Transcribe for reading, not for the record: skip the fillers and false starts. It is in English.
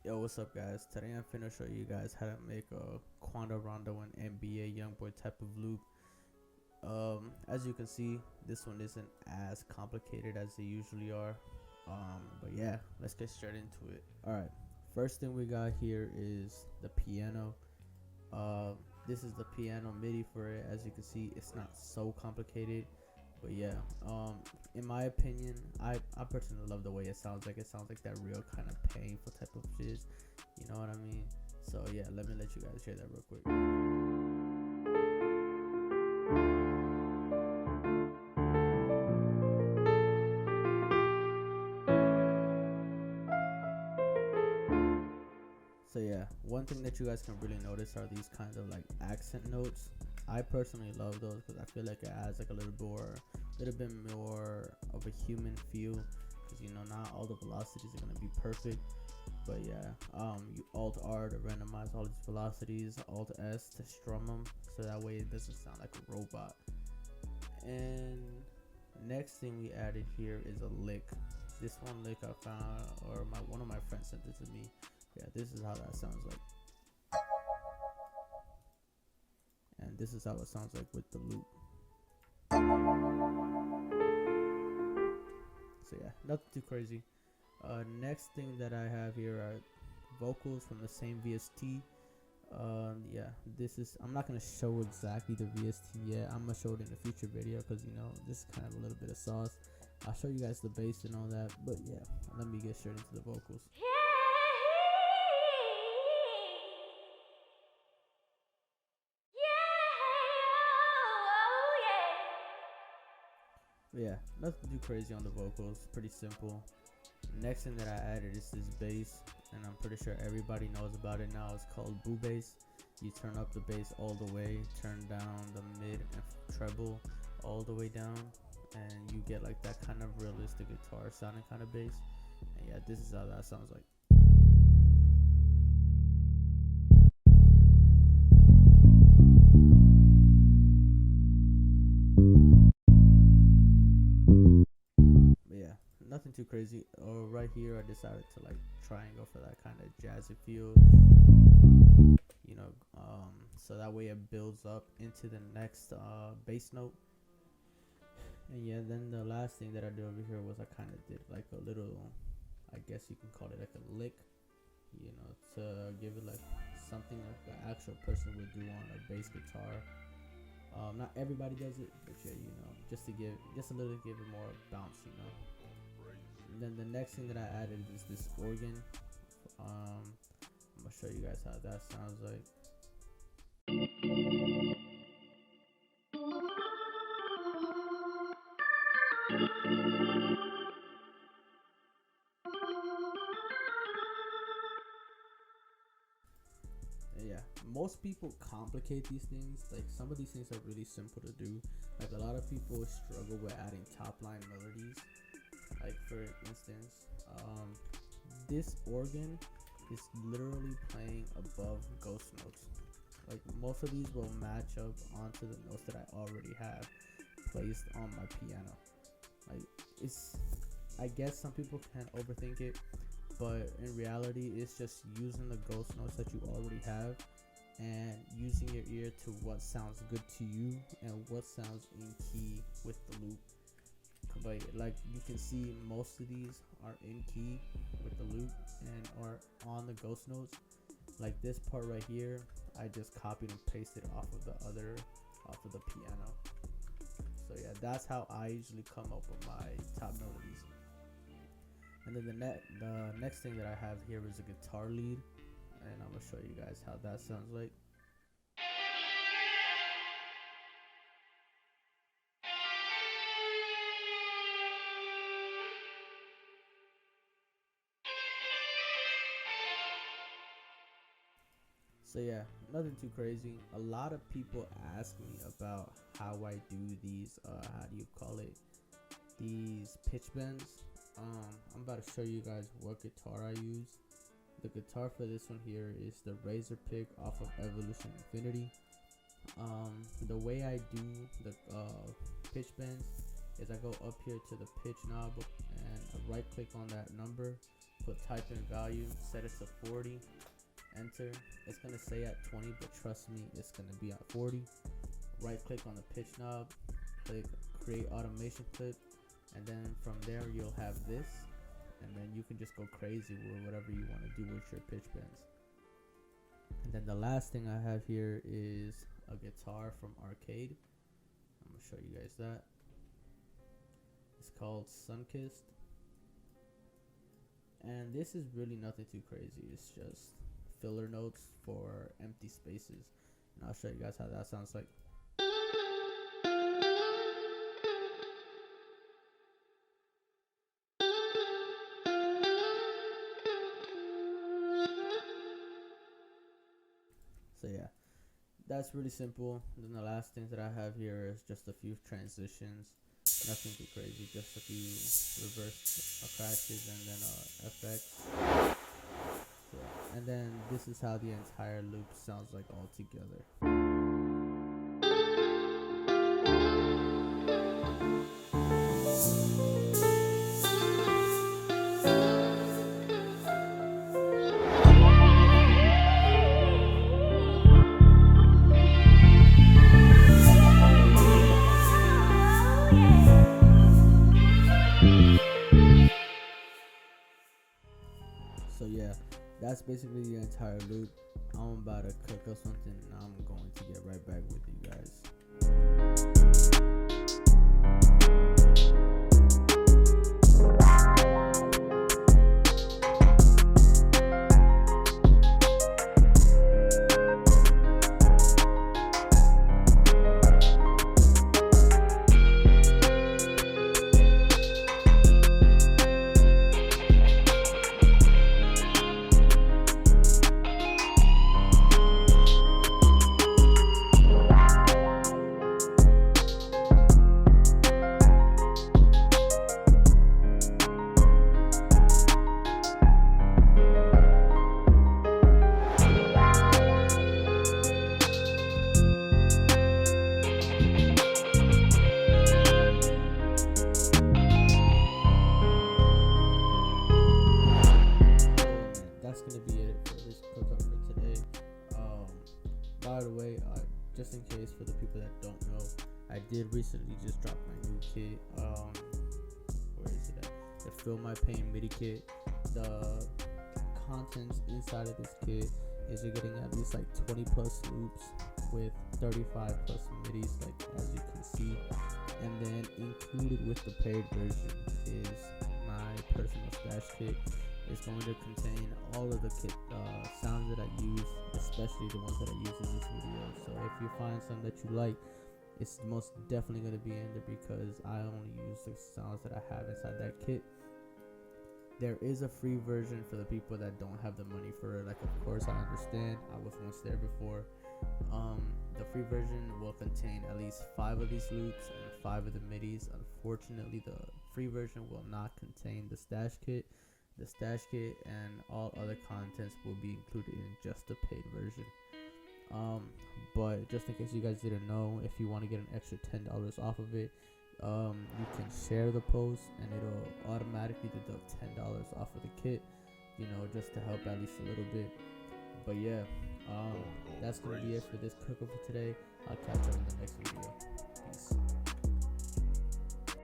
Yo, what's up, guys? Today I'm finna show you guys how to make a Quando Rondo and NBA Youngboy type of loop. As you can see, this one isn't as complicated as they usually are. But yeah, let's get straight into it. Alright, first thing we got here is the piano. This is the piano MIDI for it. As you can see, it's not so complicated. But yeah, in my opinion, I personally love the way it sounds like. It sounds like that real kind of painful type of shit. You know what I mean? So yeah, let me let you guys hear that real quick. So yeah, one thing that you guys can really notice are these kinds of like accent notes. I personally love those because I feel like it adds like a little bit more of a human feel. Because you know, not all the velocities are gonna be perfect. But yeah, you Alt R to randomize all these velocities, Alt S to strum them, so that way it doesn't sound like a robot. And next thing we added here is a lick. This one lick I found, or one of my friends sent it to me. Yeah, this is how that sounds like. And this is how it sounds like with the loop. So yeah, nothing too crazy. Next thing that I have here are vocals from the same VST. Yeah, this is, I'm not gonna show exactly the VST yet. I'm gonna show it in a future video because you know this is kind of a little bit of sauce. I'll show you guys the bass and all that, but yeah, let me get straight into the vocals. But yeah, nothing too crazy on the vocals, pretty simple. Next thing that I added is this bass, and I'm pretty sure everybody knows about it now. It's called boo bass. You turn up the bass all the way, turn down the mid and treble all the way down, and you get like that kind of realistic guitar sounding kind of bass. And yeah, this is how that sounds like. Nothing too crazy. Right here, I decided to like try and go for that kind of jazzy feel, you know, so that way it builds up into the next bass note. And yeah, then the last thing that I did over here was I kind of did like a little, I guess you can call it like a lick, you know, to give it like something like an actual person would do on a bass guitar. Not everybody does it, but yeah, you know, just a little, give it more bounce, you know. And then the next thing that I added is this organ. I'm gonna show you guys how that sounds like. And yeah, most people complicate these things. Like some of these things are really simple to do. Like a lot of people struggle with adding top line melodies. Like for instance, this organ is literally playing above ghost notes. Like most of these will match up onto the notes that I already have placed on my piano. Like it's, I guess some people can overthink it, but in reality it's just using the ghost notes that you already have and using your ear to what sounds good to you and what sounds in key with the loop. But like you can see, most of these are in key with the loop and are on the ghost notes. Like this part right here, I just copied and pasted off of the piano. So yeah, that's how I usually come up with my top melodies. And then the next thing that I have here is a guitar lead, and I'm gonna show you guys how that sounds like. So yeah, nothing too crazy. A lot of people ask me about how I do these, how do you call it, these pitch bends. I'm about to show you guys what guitar I use. The guitar for this one here is the Razor pick off of Evolution Infinity. The way I do the pitch bends is I go up here to the pitch knob and I right click on that number put type in value, set it to 40, enter. It's gonna say at 20, but trust me, it's gonna be at 40. Right click on the pitch knob, click create automation clip, and then from there you'll have this, and then you can just go crazy with whatever you want to do with your pitch bends. And then the last thing I have here is a guitar from Arcade. I'm gonna show you guys that. It's called Sunkissed, and this is really nothing too crazy. It's just filler notes for empty spaces, and I'll show you guys how that sounds like. So yeah, that's really simple. Then the last things that I have here is just a few transitions, nothing too crazy, just a few reverse crashes and then effects. So, and then this is how the entire loop sounds like all together. So yeah, that's basically the entire loop. I'm about to cook up something and I'm going to get right back with you guys. That's gonna be it for this cookup for today. By the way, just in case for the people that don't know, I did recently just drop my new kit. Where is it at? The Feel My Pain MIDI kit. The contents inside of this kit is you're getting at least like 20 plus loops with 35 plus MIDIs, like as you can see. And then included with the paid version is my personal stash kit. It's going to contain all of the kit sounds that I use, especially the ones that I use in this video. So if you find some that you like, it's most definitely going to be in there because I only use the sounds that I have inside that kit. There is a free version for the people that don't have the money for it. Like, of course, I understand. I was once there before. The free version will contain at least 5 of these loops and 5 of the MIDIs. Unfortunately, the free version will not contain the stash kit. The stash kit and all other contents will be included in just the paid version. But just in case you guys didn't know, if you want to get an extra $10 off of it, you can share the post and it'll automatically deduct $10 off of the kit, you know, just to help at least a little bit. But yeah, that's gonna be it for this cookup for today. I'll catch you in the next video.